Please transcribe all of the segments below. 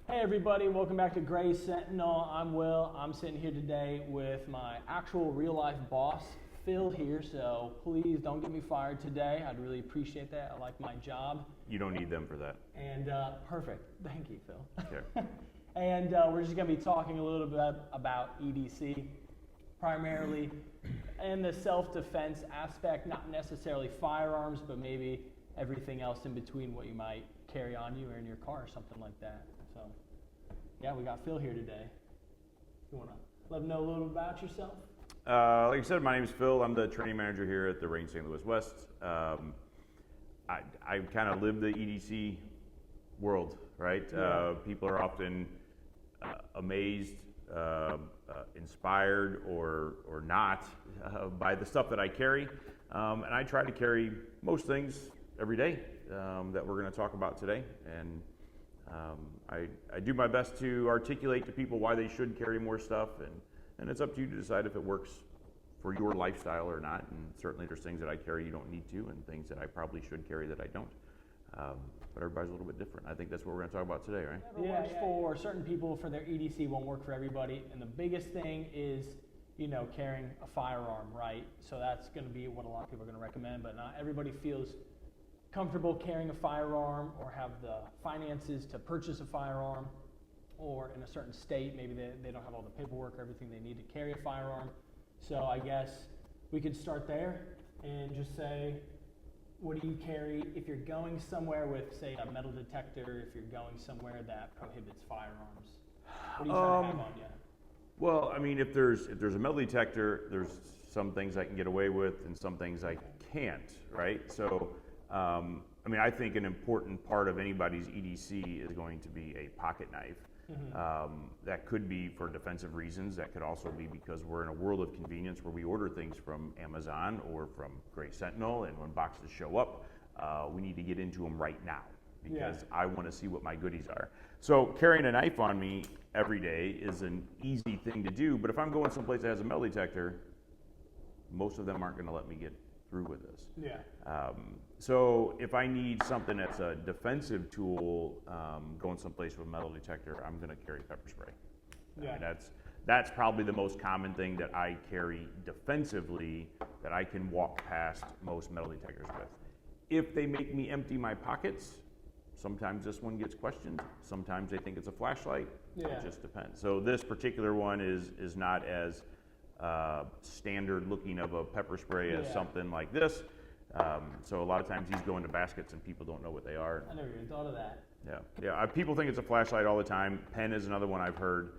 Hey everybody, welcome back to Gray Sentinel. I'm Will. I'm sitting here today with my actual real life boss, Phil here, so please don't get me fired today. I'd really appreciate that. I like my job. You don't need them for that. And perfect. Thank you, Phil. Sure. And we're just going to be talking a little bit about EDC, primarily in the self-defense aspect, not necessarily firearms, but maybe everything else in between, what you might carry on you or in your car or something like that. So, yeah, we got Phil here today. You want to let him know a little bit about yourself? Like I said, my name is Phil. I'm the training manager here at the Range St. Louis West. I kind of live the EDC world, right? Yeah. People are often amazed, inspired, or not by the stuff that I carry. And I try to carry most things every day that we're going to talk about today. And I do my best to articulate to people why they should carry more stuff, and it's up to you to decide if it works for your lifestyle or not. And certainly there's things that I carry you don't need to, and things that I probably should carry that I don't. But everybody's a little bit different. I think that's what we're going to talk about today, right? Yeah, for certain people, for their EDC won't work for everybody. And the biggest thing is, carrying a firearm, right? So that's going to be what a lot of people are going to recommend, but not everybody feels comfortable carrying a firearm or have the finances to purchase a firearm, or in a certain state, maybe they don't have all the paperwork or everything they need to carry a firearm. So I guess we could start there and just say, what do you carry if you're going somewhere with, say, a metal detector, if you're going somewhere that prohibits firearms? What are you trying to have on you? Well, I mean, if there's a metal detector, there's some things I can get away with and some things I can't, right? So, I think an important part of anybody's EDC is going to be a pocket knife. Mm-hmm. That could be for defensive reasons. That could also be because we're in a world of convenience where we order things from Amazon or from Gray Sentinel, and when boxes show up, we need to get into them right now because I want to see what my goodies are. So carrying a knife on me every day is an easy thing to do, but if I'm going someplace that has a metal detector, most of them aren't going to let me get through with this. Yeah. So if I need something that's a defensive tool, going someplace with a metal detector, I'm going to carry pepper spray. Yeah. That's probably the most common thing that I carry defensively that I can walk past most metal detectors with. If they make me empty my pockets, sometimes this one gets questioned. Sometimes they think it's a flashlight. Yeah. It just depends. So this particular one is not as standard looking of a pepper spray as something like this. So a lot of times these go into baskets and people don't know what they are. I never even thought of that. Yeah. People think it's a flashlight all the time. Pen is another one I've heard.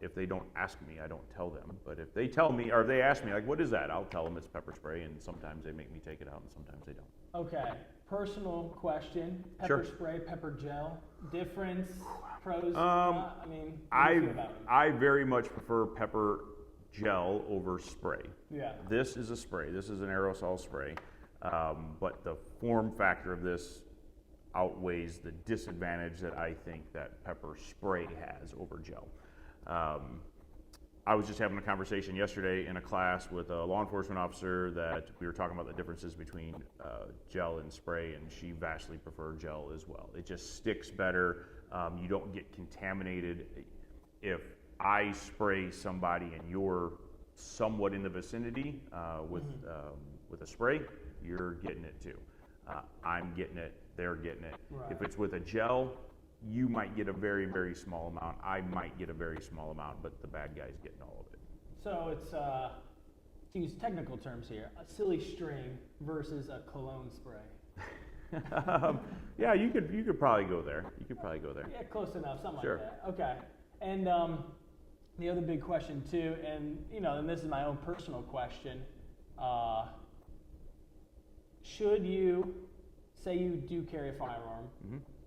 If they don't ask me, I don't tell them. But if they tell me, or if they ask me, like, what is that? I'll tell them it's pepper spray, and sometimes they make me take it out, and sometimes they don't. Okay. Personal question. Pepper spray, pepper gel. Difference, pros, how do you feel about it? I very much prefer pepper gel over spray. Yeah. This is a spray. This is an aerosol spray. But the form factor of this outweighs the disadvantage that I think that pepper spray has over gel. I was just having a conversation yesterday in a class with a law enforcement officer that we were talking about the differences between gel and spray, and she vastly preferred gel as well. It just sticks better. You don't get contaminated. If I spray somebody and you're somewhat in the vicinity with a spray, you're getting it too. I'm getting it, they're getting it. Right. If it's with a gel, you might get a very, very small amount. I might get a very small amount, but the bad guy's getting all of it. So it's, to use technical terms here, a silly string versus a cologne spray. Yeah, you could probably go there. Yeah, close enough, something Sure. like that. Okay. And the other big question too, and this is my own personal question, should you, say you do carry a firearm,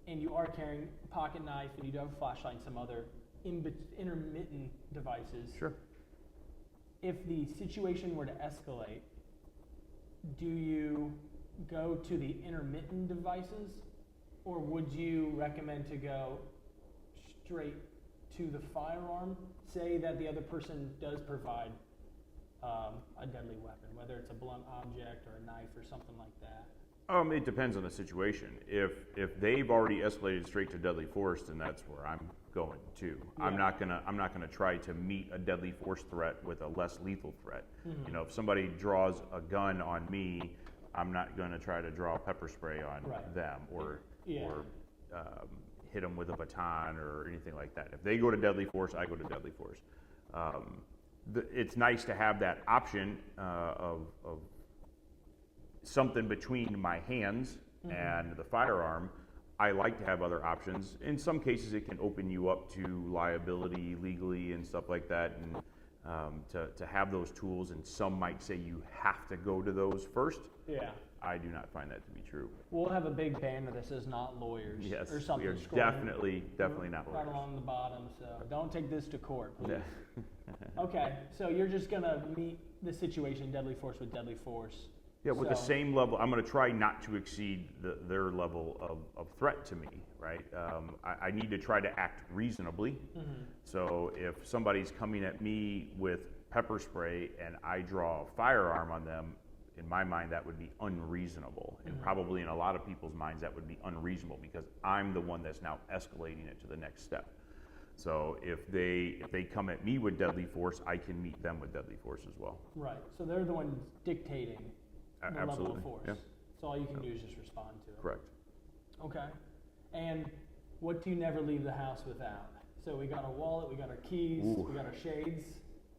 and you are carrying a pocket knife and you do have a flashlight and some other intermittent devices. Sure. If the situation were to escalate, do you go to the intermittent devices, or would you recommend to go straight to the firearm? Say that the other person does provide a deadly weapon, whether it's a blunt object or a knife or something like that. It depends on the situation. If they've already escalated straight to deadly force, then that's where I'm going to. Yeah. I'm not gonna try to meet a deadly force threat with a less lethal threat. Mm-hmm. You know, if somebody draws a gun on me, I'm not gonna try to draw pepper spray on them or hit them with a baton or anything like that. If they go to deadly force, I go to deadly force. It's nice to have that option of something between my hands and the firearm. I like to have other options. In some cases, it can open you up to liability legally and stuff like that, and to have those tools. And some might say you have to go to those first. Yeah. I do not find that to be true. We'll have a big banner that says "Not Lawyers" Yes, or something. we are definitely not right lawyers. along the bottom. So don't take this to court, please. Yeah. Okay, so you're just gonna meet the situation deadly force with deadly force. Yeah, with the So- same level. I'm going to try not to exceed their level of threat to me, right? I need to try to act reasonably. Mm-hmm. So if somebody's coming at me with pepper spray and I draw a firearm on them, in my mind that would be unreasonable. And probably in a lot of people's minds that would be unreasonable because I'm the one that's now escalating it to the next step. So if they come at me with deadly force, I can meet them with deadly force as well. Right. So they're the ones dictating the level Absolutely. of force. Yeah. So all you can do is just respond to it. Correct. Okay. And what do you never leave the house without? So we got our wallet, we got our keys, Ooh. we got our shades.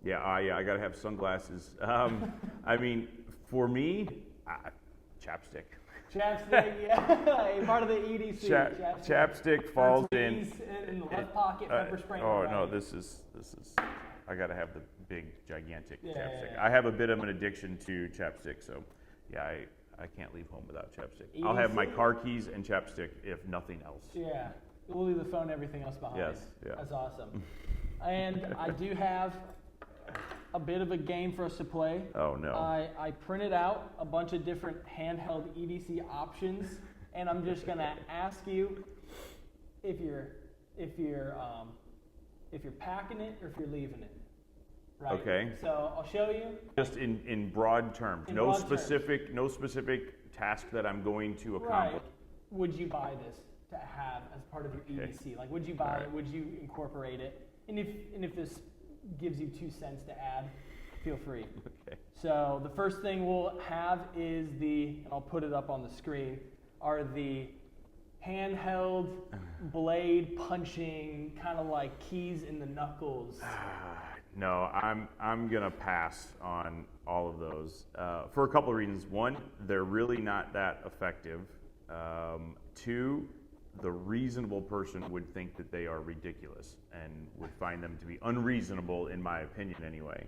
Yeah, I got to have sunglasses. I mean, for me, chapstick. Chapstick, yeah. A part of the EDC. Chapstick falls in. Keys in the left pocket, pepper spray in the Oh right. no, this is. I got to have the big, gigantic Yeah, chapstick. yeah. I have a bit of an addiction to chapstick, so yeah, I can't leave home without chapstick. I'll have my EDC? car keys and chapstick if nothing else. Yeah. We'll leave the phone and everything else behind. Yes, yeah. That's awesome. And I do have a bit of a game for us to play. Oh no. I printed out a bunch of different handheld EDC options, and I'm just gonna ask you if you're packing it or if you're leaving it. Right. Okay. So I'll show you. Just in broad terms, In no broad terms. specific task that I'm going to Right. accomplish. Would you buy this to have as part of your Okay. EDC? Like, would you buy All right. it? Would you incorporate it? And if this gives you 2 cents to add, feel free. Okay. So the first thing we'll have is and I'll put it up on the screen, are the handheld blade punching, kind of like keys in the knuckles. No, I'm gonna pass on all of those for a couple of reasons. One, they're really not that effective. Two, the reasonable person would think that they are ridiculous and would find them to be unreasonable, in my opinion, anyway.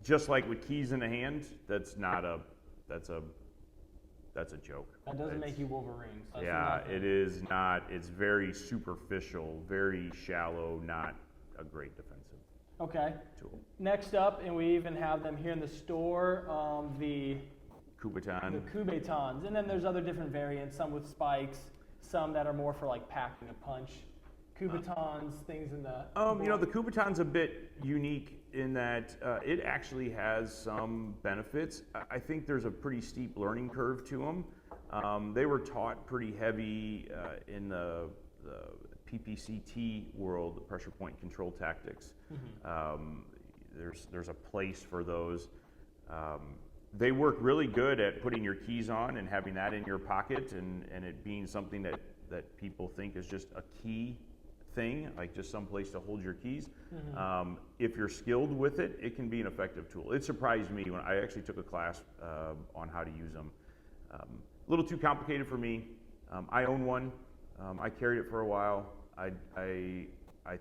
Just like with keys in the hand, that's a joke. That doesn't make you Wolverine. So that's Yeah, nothing. it is not. It's very superficial, very shallow, not a great defensive Okay. tool. Next up, and we even have them here in the store, the Kubotan. Kubotans. And then there's other different variants, some with spikes, some that are more for like packing a punch. Kubotans, things in the... The Kubotan's a bit unique in that it actually has some benefits. I think there's a pretty steep learning curve to them. They were taught pretty heavy in the PPCT world, the pressure point control tactics. There's a place for those. They work really good at putting your keys on and having that in your pocket and it being something that people think is just a key thing, like just some place to hold your keys. If you're skilled with it, it can be an effective tool. It surprised me when I actually took a class on how to use them. A little too complicated for me. I own one. I carried it for a while. I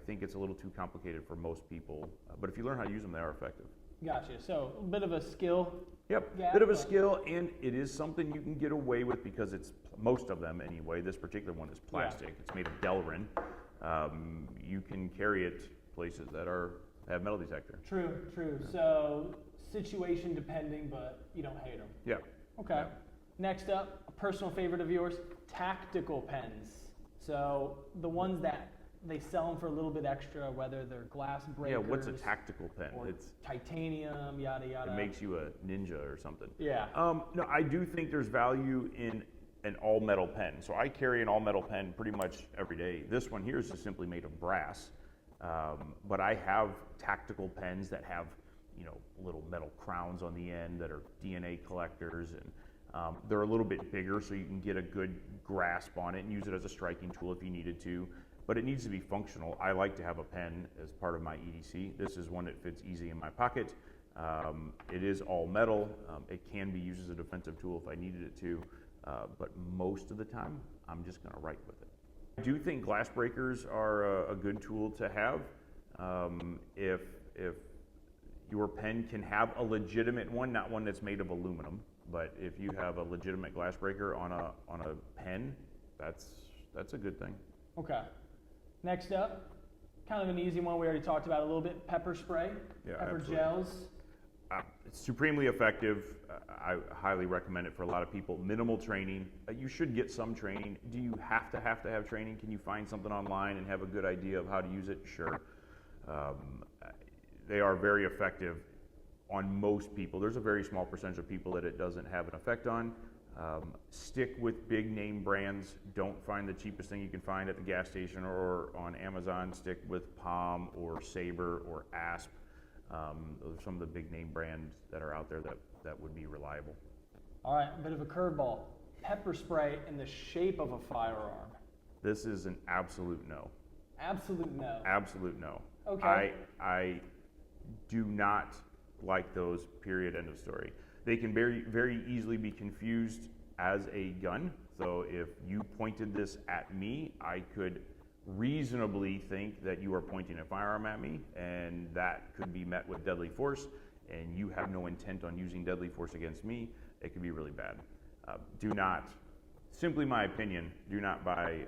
think it's a little too complicated for most people, but if you learn how to use them, they are effective. Gotcha. So a bit of a skill. Yep, gap, bit of a but- skill, and it is something you can get away with because it's most of them anyway. This particular one is plastic. It's made of Delrin. You can carry it places that have metal detector. True. So situation depending, but you don't hate them. Yeah. Okay. Yeah. Next up, a personal favorite of yours, tactical pens. So the ones that they sell them for a little bit extra, whether they're glass breakers. Yeah, what's a tactical pen? Or It's titanium, yada yada. It makes you a ninja or something. Yeah. No, I do think there's value in an all metal pen. So I carry an all metal pen pretty much every day. This one here is just simply made of brass. But I have tactical pens that have, little metal crowns on the end that are DNA collectors, and they're a little bit bigger, so you can get a good grasp on it and use it as a striking tool if you needed to. But it needs to be functional. I like to have a pen as part of my EDC. This is one that fits easy in my pocket. It is all metal. It can be used as a defensive tool if I needed it to, but most of the time, I'm just going to write with it. I do think glass breakers are a good tool to have. If your pen can have a legitimate one, not one that's made of aluminum, but if you have a legitimate glass breaker on a pen, that's a good thing. Okay. Next up, kind of an easy one we already talked about a little bit, pepper spray, Yeah, pepper absolutely. gels. It's supremely effective. I highly recommend it for a lot of people. Minimal training. You should get some training. Do you have to have training? Can you find something online and have a good idea of how to use it? Sure. They are very effective on most people. There's a very small percentage of people that it doesn't have an effect on. Stick with big name brands. Don't find the cheapest thing you can find at the gas station or on Amazon. Stick with Palm or Sabre or Asp. Those are some of the big name brands that are out there that would be reliable. All right, a bit of a curveball. Pepper spray in the shape of a firearm. This is an absolute no. Absolute no. Absolute no. Okay. I do not like those, period, end of story. They can very, very easily be confused as a gun. So if you pointed this at me, I could reasonably think that you are pointing a firearm at me, and that could be met with deadly force, and you have no intent on using deadly force against me. It could be really bad. Do not, simply my opinion, do not buy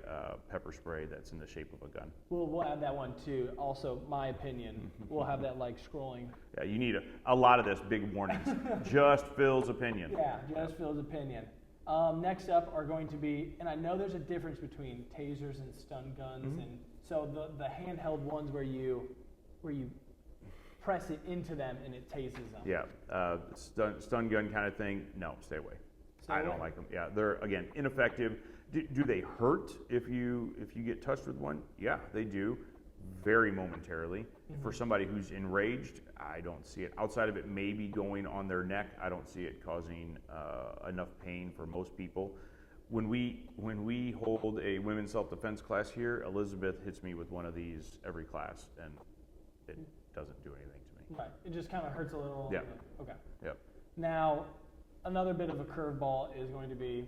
pepper spray that's in the shape of a gun. We'll add that one too. Also, my opinion. We'll have that like scrolling. Yeah, you need a lot of this, big warnings. Just Phil's opinion. Yeah, just Phil's opinion. Next up are going to be, and I know there's a difference between tasers and stun guns, and so the handheld ones where you press it into them and it tases them. Yeah, stun gun kind of thing. No, stay away. I don't like them. Yeah, they're again ineffective. Do they hurt if you get touched with one? Yeah, they do, very momentarily. For somebody who's enraged, I don't see it. Outside of it maybe going on their neck, I don't see it causing enough pain for most people. When we hold a women's self-defense class here, Elizabeth hits me with one of these every class, and it doesn't do anything to me. Right. It just kind of hurts a little. Yeah. Okay. Yep. Now, another bit of a curveball is going to be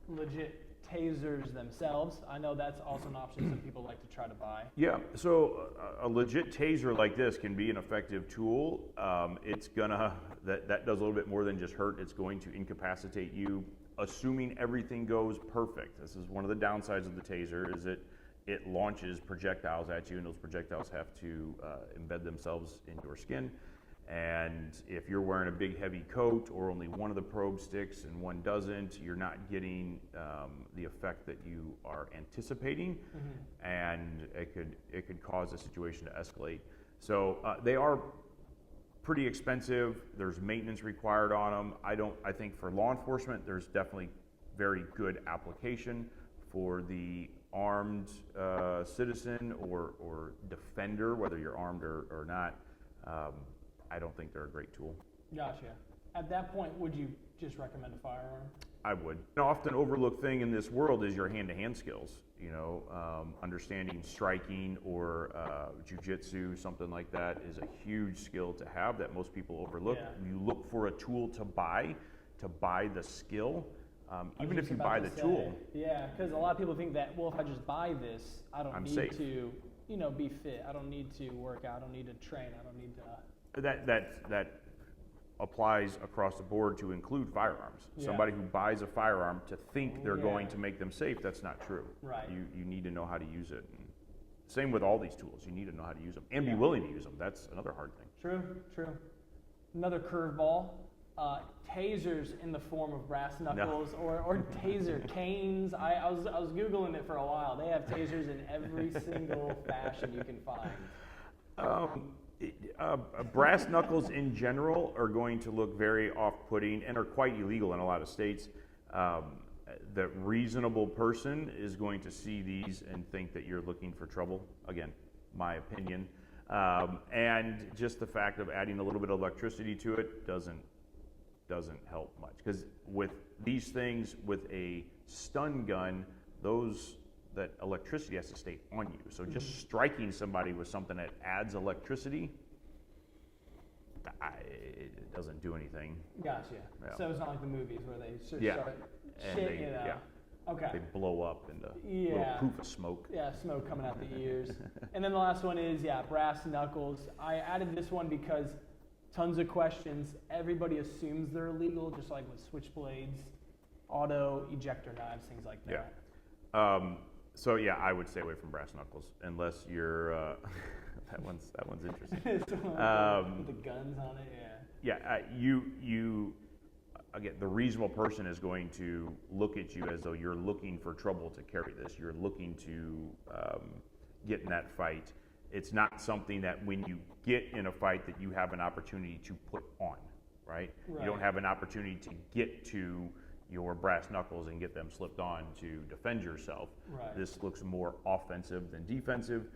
legit tasers themselves. I know that's also an option some people like to try to buy. Yeah, so a legit taser like this can be an effective tool. It's gonna, that does a little bit more than just hurt. It's going to incapacitate you, assuming everything goes perfect. This is one of the downsides of the taser, is it launches projectiles at you, and those projectiles have to embed themselves in your skin. And if you're wearing a big heavy coat or only one of the probe sticks and one doesn't, you're not getting the effect that you are anticipating, and it could cause a situation to escalate. So they are pretty expensive. There's maintenance required on them. I think for law enforcement, there's definitely very good application. For the armed citizen or defender, whether you're armed or not, I don't think they're a great tool. Gotcha. At that point, would you just recommend a firearm? I would. An often overlooked thing in this world is your hand-to-hand skills. Understanding striking or jiu-jitsu, something like that, is a huge skill to have that most people overlook. Yeah. You look for a tool to buy the skill. Even if you buy the tool. Yeah, because a lot of people think that, well, if I just buy this, I don't need safe. to, be fit. I don't need to work out. I don't need to train. I don't need to. That applies across the board to include firearms. Yeah. Somebody who buys a firearm to think they're going to make them safe, that's not true. Right. You need to know how to use it. And same with all these tools. You need to know how to use them and be willing to use them. That's another hard thing. True. Another curveball, tasers in the form of brass knuckles or taser canes. I was Googling it for a while. They have tasers in every single fashion you can find. Brass knuckles in general are going to look very off-putting and are quite illegal in a lot of states. The reasonable person is going to see these and think that you're looking for trouble. Again, my opinion. And just the fact of adding a little bit of electricity to it doesn't help much. Because with these things, with a stun gun, that electricity has to stay on you. So just striking somebody with something that adds electricity, it doesn't do anything. Gotcha. Yeah. So it's not like the movies where they start And shit, you know. Yeah. Okay. They blow up into little poof of smoke. Yeah, smoke coming out the ears. And then the last one is, brass knuckles. I added this one because tons of questions. Everybody assumes they're illegal, just like with switchblades, auto ejector knives, things like that. Yeah. So yeah, I would stay away from brass knuckles unless you're. that one's interesting. With the guns on it, yeah. Yeah, you. Again, the reasonable person is going to look at you as though you're looking for trouble to carry this. You're looking to get in that fight. It's not something that when you get in a fight that you have an opportunity to put on, right? You don't have an opportunity to get to your brass knuckles and get them slipped on to defend yourself. Right. This looks more offensive than defensive,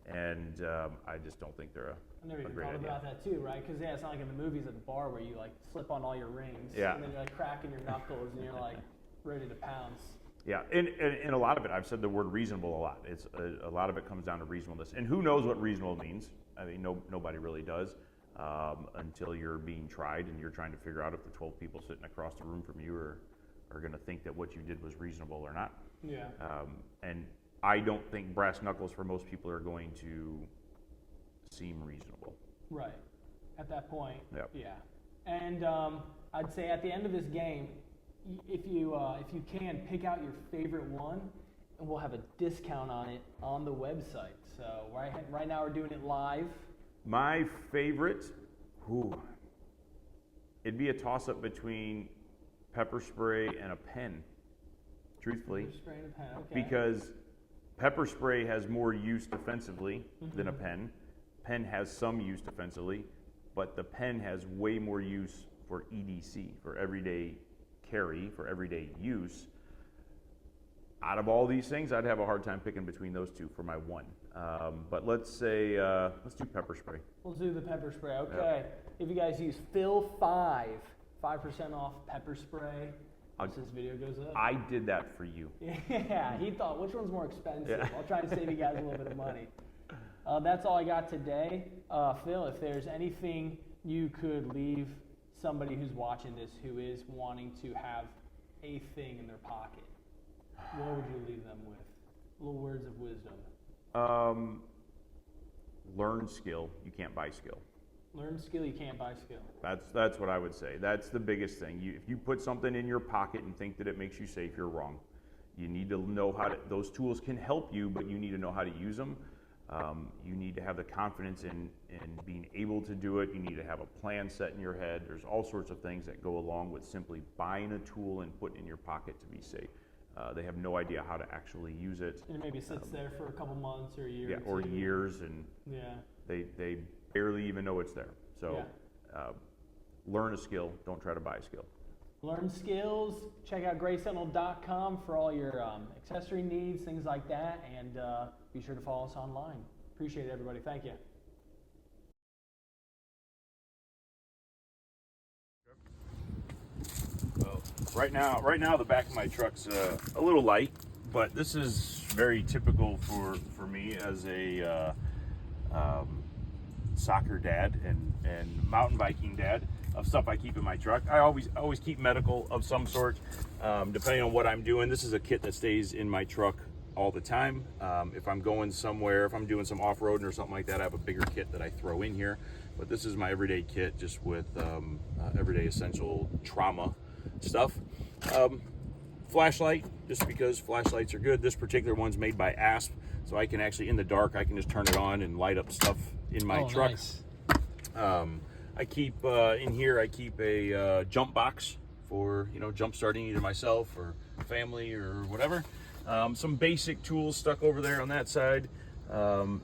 and I just don't think they're I never even great thought idea. about that too, right? Because it's not like in the movies at the bar where you like slip on all your rings, Yeah. and then you're like cracking your knuckles, and you're like ready to pounce. Yeah, and a lot of it, I've said the word reasonable a lot. It's a lot of it comes down to reasonableness, and who knows what reasonable means? I mean, nobody really does until you're being tried and you're trying to figure out if the 12 people sitting across the room from you are going to think that what you did was reasonable or not. Yeah. And I don't think brass knuckles for most people are going to seem reasonable. Right. At that point. Yep. Yeah. And I'd say at the end of this game, if you can, pick out your favorite one, and we'll have a discount on it on the website. So right now we're doing it live. My favorite, it'd be a toss-up between pepper spray and a pen, truthfully. Pepper spray and a pen, okay. Because pepper spray has more use defensively than a pen. Pen has some use defensively, but the pen has way more use for EDC, for everyday carry, for everyday use. Out of all these things, I'd have a hard time picking between those two for my one. But let's do pepper spray. We'll do the pepper spray, okay. Yep. If you guys use Phil5, 5% off pepper spray once this video goes up. I did that for you. Yeah, he thought, which one's more expensive? Yeah. I'll try to save you guys a little bit of money. That's all I got today. Phil, if there's anything you could leave somebody who's watching this who is wanting to have a thing in their pocket, what would you leave them with? Little words of wisdom. Learn skill. You can't buy skill. Learn skill, you can't buy skill. That's what I would say. That's the biggest thing. If you put something in your pocket and think that it makes you safe, you're wrong. You need to know how to, those tools can help you, but you need to know how to use them. You need to have the confidence in being able to do it. You need to have a plan set in your head. There's all sorts of things that go along with simply buying a tool and putting it in your pocket to be safe. They have no idea how to actually use it. And it maybe sits there for a couple months or a year. Yeah, or years, and they barely even know it's there. So learn a skill. Don't try to buy a skill. Learn skills. Check out graysentinel.com for all your accessory needs, things like that. And be sure to follow us online. Appreciate it, everybody. Thank you. Well, right now the back of my truck's a little light, but this is very typical for me as a soccer dad and mountain biking dad of stuff I keep in my truck. I always keep medical of some sort, depending on what I'm doing. This is a kit that stays in my truck all the time. If I'm going somewhere, if I'm doing some off-roading or something like that, I have a bigger kit that I throw in here. But this is my everyday kit, just with everyday essential trauma stuff. Flashlight, just because flashlights are good. This particular one's made by Asp, so I can actually, in the dark, I can just turn it on and light up stuff in my truck. Nice. I keep in here. I keep a jump box for jump starting either myself or family or whatever. Some basic tools stuck over there on that side.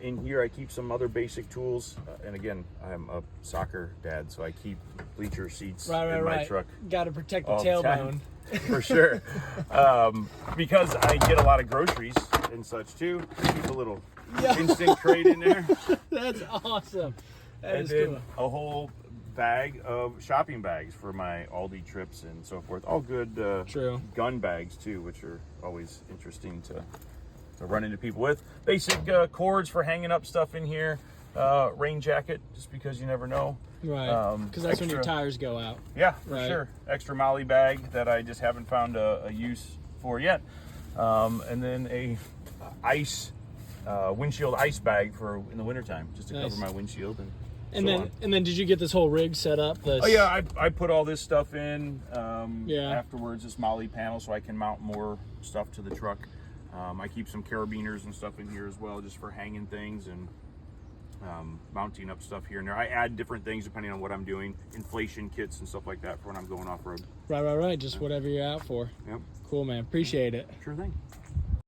In here I keep some other basic tools, and again, I'm a soccer dad, so I keep bleacher seats in my truck. Got to protect the all the tailbone. For sure. Because I get a lot of groceries and such too. I keep a little instant crate in there. That's awesome. That And is then cool. a whole bag of shopping bags for my Aldi trips and so forth. All good True. gun bags too, which are always interesting to run into people with. Basic cords for hanging up stuff in here. Rain jacket, just because you never know. Right. Because that's when your extra- tires go out. Yeah, for Right. sure. Extra Molly bag that I just haven't found a use for yet. And then a windshield ice bag for in the wintertime, just to Nice. cover my windshield And so then on. and then did you get this whole rig set up? Oh yeah, I put all this stuff in Yeah. afterwards, this Molly panel, so I can mount more stuff to the truck. I keep some carabiners and stuff in here as well, just for hanging things and mounting up stuff here and there. I add different things depending on what I'm doing, inflation kits and stuff like that for when I'm going off-road. Right. Just whatever you're out for. Yep, Cool, man. Appreciate it. sure thing.